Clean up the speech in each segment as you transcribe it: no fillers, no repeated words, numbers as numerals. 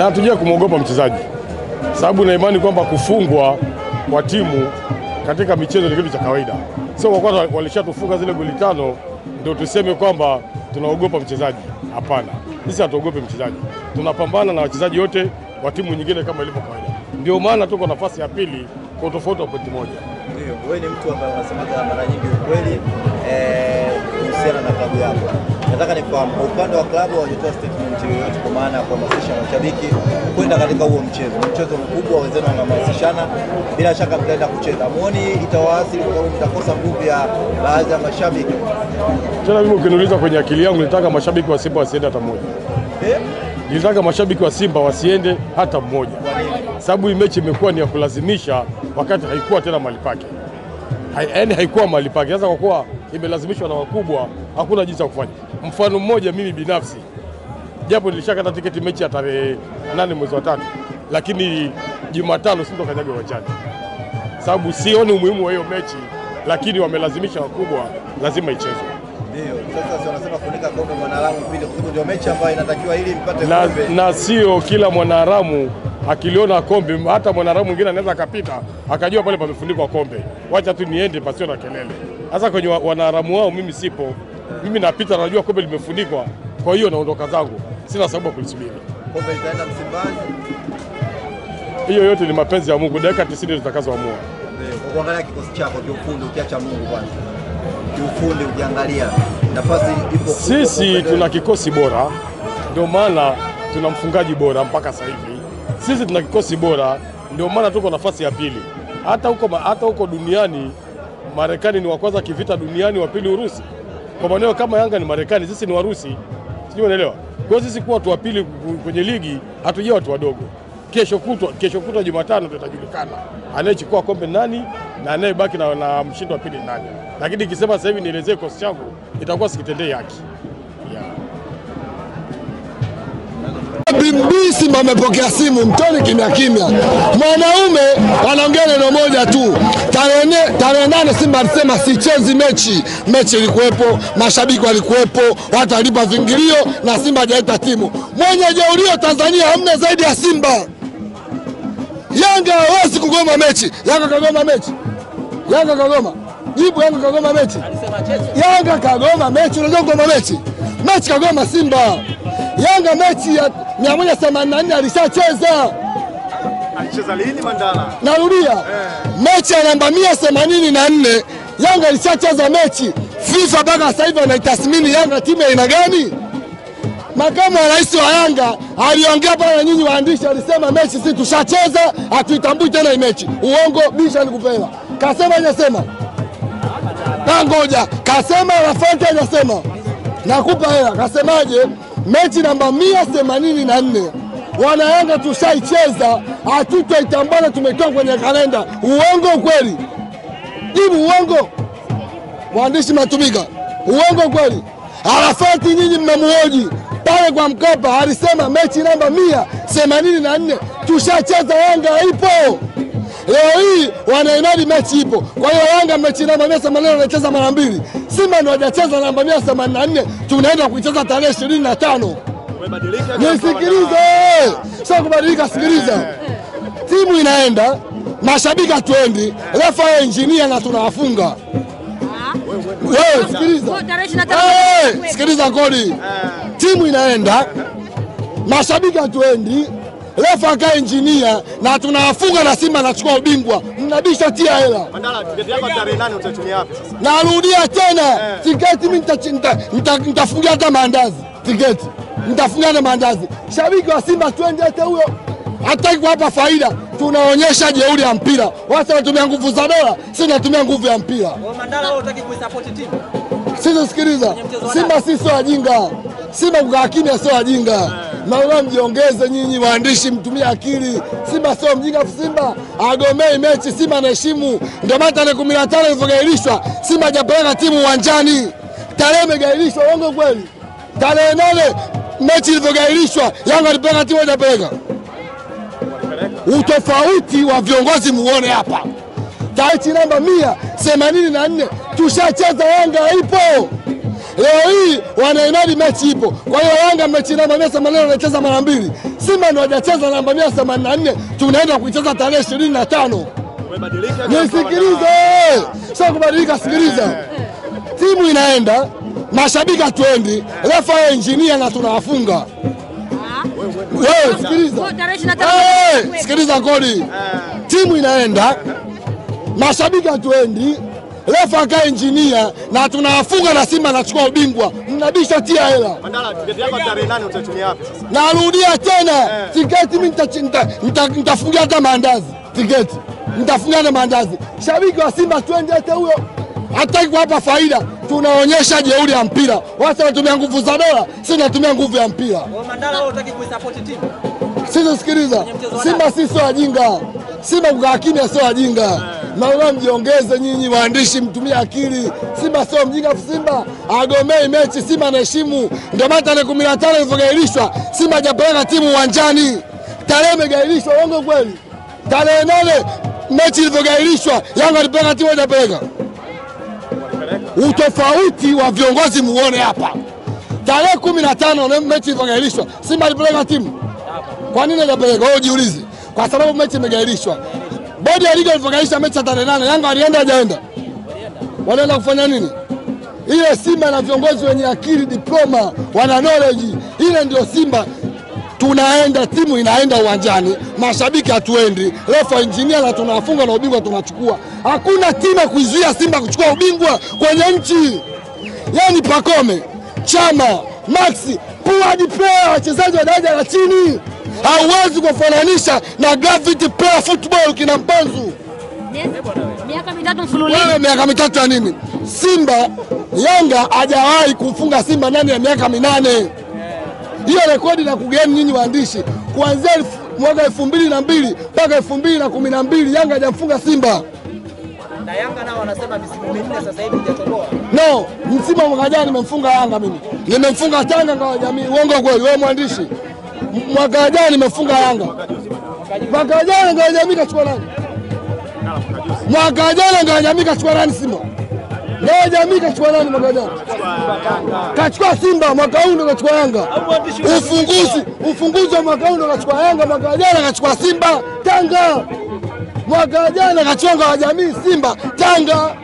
na hatujia kumwogopa mchezaji, sababu na imani kwamba kufungwa kwa timu katika michezo ni kitu cha kawaida. Sio kwa kwanza walishatufunga zile goli 5 ndio tuseme kwamba tunaogopa mchezaji. Hapana, sisi hatuogope mchezaji, tunapambana na wachezaji wote wa timu nyingine kama ilivyo kawaida. Ndio maana tuko nafasi ya pili kwa tofauti wa pointi moja. Ndio, wewe ni mtu ambaye unasema mara nyingi ukweli kuhusiana na klabu yako. Nataka nifahamu kwa upande wa klabu hawajatoa statement yoyote kwa maana ya kuhamasisha mashabiki kwenda katika huo mchezo. Mchezo mkubwa, wenzenu wanahamasishana, bila shaka mtaenda kucheza. Muone itawaathiri kwa sababu mtakosa nguvu ya baadhi ya mashabiki. Tena mimi ukiniuliza kwenye akili yangu nilitaka mashabiki wa Simba wasiende hata mmoja. Nilitaka mashabiki wa Simba wasiende hata mmoja. Sababu hii mechi imekuwa ni ya kulazimisha wakati haikuwa tena mahali pake. Yaani haikuwa mahali pake. Sasa kwa kuwa imelazimishwa na wakubwa, hakuna jinsi ya kufanya. Mfano mmoja, mimi binafsi, japo nilishakata tiketi mechi ya tarehe 8 mwezi wa 3, lakini Jumatano sintokanyaga uwanjani. Sababu sioni umuhimu wa hiyo mechi, lakini wamelazimisha wakubwa, lazima ichezwe. Ndio, sasa wanasema funika kombe Mwanaharamu pili kwa sababu ndio mechi ambayo inatakiwa ili mpate kombe. Na sio kila Mwanaharamu akiliona kombe, hata Mwanaharamu mwingine anaweza akapita akajua pale pamefunikwa kombe. Wacha tu niende pasio na kelele. Sasa kwenye Wanaharamu wao mimi sipo. Mimi napita najua kombe limefunikwa, kwa hiyo naondoka zangu. Sina sababu ya kulisubiri. Kombe litaenda Msimbazi. Hiyo yote ni mapenzi ya Mungu, dakika 90 zitakazoamua. Kwa kuangalia kikosi chako kiufundi, ukiacha Mungu kwanza. Kiufundi ukiangalia nafasi ipo. Sisi tuna kikosi bora, ndio maana tuna mfungaji bora mpaka sasa hivi. Sisi tuna kikosi bora, ndio maana tuko nafasi ya pili. Hata huko duniani, Marekani ni wa kwanza kivita duniani, wa pili Urusi. Kwa maana kama Yanga ni Marekani, sisi ni Warusi. Sijui unaelewa. Kwa hiyo sisi kuwa watu wa pili kwenye ligi, hatujia watu wadogo. Kesho kutwa Jumatano tutajulikana anayechukua kombe nani na anayebaki na mshindi wa pili nani. Lakini nikisema sasa hivi nielezee kosi changu itakuwa sikitendei haki. Simba amepokea simu, mtoni kimya kimya. Mwanaume wanaongea neno moja tu. Tarehe 8 Simba alisema sichezi mechi. Mechi ilikuwepo, mashabiki walikuwepo, watu walipa vingilio na Simba hajaita timu. Mwenye jeulio Tanzania hamna zaidi ya Simba. Yanga hawezi kugoma mechi. Yanga kagoma mechi. Yanga kagoma. Jibu, Yanga kagoma mechi. Yanga kagoma mechi, unajua kugoma mechi. Mechi kagoma Simba. Yanga mechi ya 184 alishacheza. Alicheza lini Mandala? Narudia. Mechi ya namba 184 Yanga alishacheza mechi. FIFA mpaka sasa hivi wanaitathmini Yanga timu ya aina gani? Makamu wa rais wa Yanga aliongea pale na nyinyi waandishi, alisema mechi sisi tushacheza, hatuitambui tena hii mechi. Uongo, bisha nikupela. Kasema hajasema? Ngoja, kasema Rafante hajasema? Nakupa hela. Kasemaje? Mechi namba 184 wana Yanga tushaicheza, hatutoitambana, tumetoka kwenye kalenda. Uongo kweli? Jibu uongo. Waandishi matumika. Uongo kweli? Arafati nyinyi mnamuoji pale kwa Mkapa alisema mechi namba 184 tushacheza, Yanga ipo. Leo hii wanainadi mechi ipo. Kwa hiyo Yanga mechi namba 184 wanacheza mara 2. Simba ndio hajacheza namba 184, tunaenda kuicheza tarehe 25. Umebadilika? Nisikilize. Sio kubadilika, sikiliza. Timu inaenda, mashabiki hatuendi, refa engineer na tunawafunga. Wewe sikiliza. Sikiliza kodi. Timu inaenda, mashabiki hatuendi, refa ka engineer na tunawafunga na Simba anachukua ubingwa. Mnabisha tia hela. Mandala, tiketi yako tarehe 8 utatumia wapi sasa? Narudia tena. Tiketi mimi nitafungia hata maandazi. Tiketi nitafungia hata maandazi. Shabiki wa Simba twende hata huyo. Hataki kuwapa faida. Tunaonyesha jeuri ya mpira. Watu wanatumia nguvu za dola, sisi tunatumia nguvu ya mpira. Mandala, wewe unataka kuisupport timu? Sisi sikiliza. Simba sisi sio wajinga. Simba kukaa kimya sio wajinga. Naona mjiongeze nyinyi waandishi, mtumie akili. Simba sio mjinga. Simba agomei mechi, Simba anaheshimu. Ndio maana tarehe 15 ilivogairishwa Simba hajapeleka timu uwanjani. Tarehe imegairishwa, uongo kweli? Tarehe 8 mechi ilivogairishwa Yanga alipeleka timu hajapeleka. Utofauti wa viongozi muone hapa. Tarehe namba 184 tushacheza, Yanga ipo. Leo hii wanainadi mechi ipo. Kwa hiyo Yanga mechi namba 184 wanacheza mara 2. Simba ndio hajacheza namba 184, tunaenda kuicheza tarehe 25. Umebadilika? Nisikilize. Sio kubadilika, sikiliza. Timu inaenda, mashabiki hatuendi, refa engineer na tunawafunga. Wewe sikiliza. Sikiliza kodi. Timu inaenda, mashabiki hatuendi, refa ka engineer na tunawafunga na Simba anachukua ubingwa. Mnabisha tia hela. Mandala, tiketi yako tarehe 8 utatumia wapi sasa? Narudia tena. Tiketi mimi nitafungia hata maandazi. Tiketi. Nitafungia hata maandazi. Shabiki wa Simba twende hata huyo. Hataki kuwapa faida. Tunaonyesha jeuri ya mpira. Wao wanatumia nguvu za dola, sisi tunatumia nguvu ya mpira. Mandala wewe unataka kuisupport timu? Sisi sikiliza. Simba sisi sio wajinga. Simba kukaa kimya sio wajinga. Naomba mjiongeze nyinyi waandishi, mtumie akili. Simba sio mjinga, Simba agomei mechi, Simba anaheshimu. Ndio maana tarehe 15 ilivyogairishwa, Simba hajapeleka timu uwanjani. Tarehe imegairishwa, uongo kweli? Tarehe 8 mechi ilivyogairishwa, Yanga alipeleka timu hajapeleka. Utofauti wa viongozi muone hapa. Tarehe 15 mechi ilivyogairishwa, Simba alipeleka timu. Kwa nini hajapeleka? Wewe jiulize. Kwa sababu mechi imegairishwa. Bodi ya ligi ilivyogarisha mechi ya tarehe 8, Yanga alienda hajaenda? Wanaenda kufanya nini? Ile Simba na viongozi wenye akili, diploma, wana knowledge. Ile ndio Simba. Tunaenda, timu inaenda uwanjani, mashabiki hatuendi, refa engineer na tunafunga na ubingwa tunachukua. Hakuna timu kuizuia Simba kuchukua ubingwa kwenye nchi. Yaani Pacome, Chama, Maxi, puadi player, wachezaji wa daraja la chini. Hauwezi kufananisha na gravity player football kina Mpanzu. Miaka 3 mfululizo. Wewe miaka 3 ya nini? Simba, Yanga hajawahi kufunga Simba ndani ya miaka 8. Hiyo rekodi na kugeni nyinyi waandishi. Kuanzia mwaka 2002 mpaka 2012 Yanga hajamfunga Simba. Na Yanga nao wanasema misimu minne sasa hivi hajatoboa. No, msimu wa mwaka jana nimemfunga Yanga mimi. Nimemfunga Tanga kwa jamii. Uongo kweli wewe mwandishi? Mwaka jana nimefunga Yanga. Mwaka jana kwa jamii kachukua nani? Mwaka jana kwa jamii kachukua nani Simba? Leo jamii kachukua nani mwaka jana? Kachukua Simba, mwaka huu ndo kachukua Yanga. Ufunguzi wa mwaka huu ndo kachukua Yanga, mwaka jana kachukua Simba, Tanga. Mwaka jana kachonga wa jamii Simba, Tanga.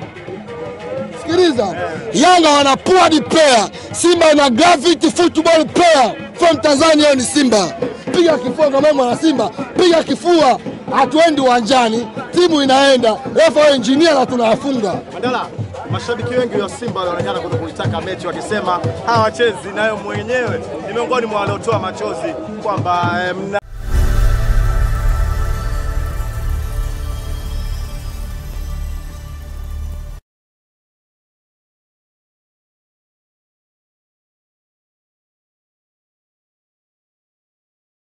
Sikiliza, Yanga wana puadi player, Simba ina gravity football player. From Tanzania ni Simba. Piga kifua kama mwana Simba, piga kifua, hatuendi uwanjani, timu inaenda, refa engineer na tunawafunga. Mandala, mashabiki wengi wa Simba wanajana kuto kuitaka mechi wakisema hawachezi, nayo mwenyewe ni miongoni mwa waliotoa machozi kwamba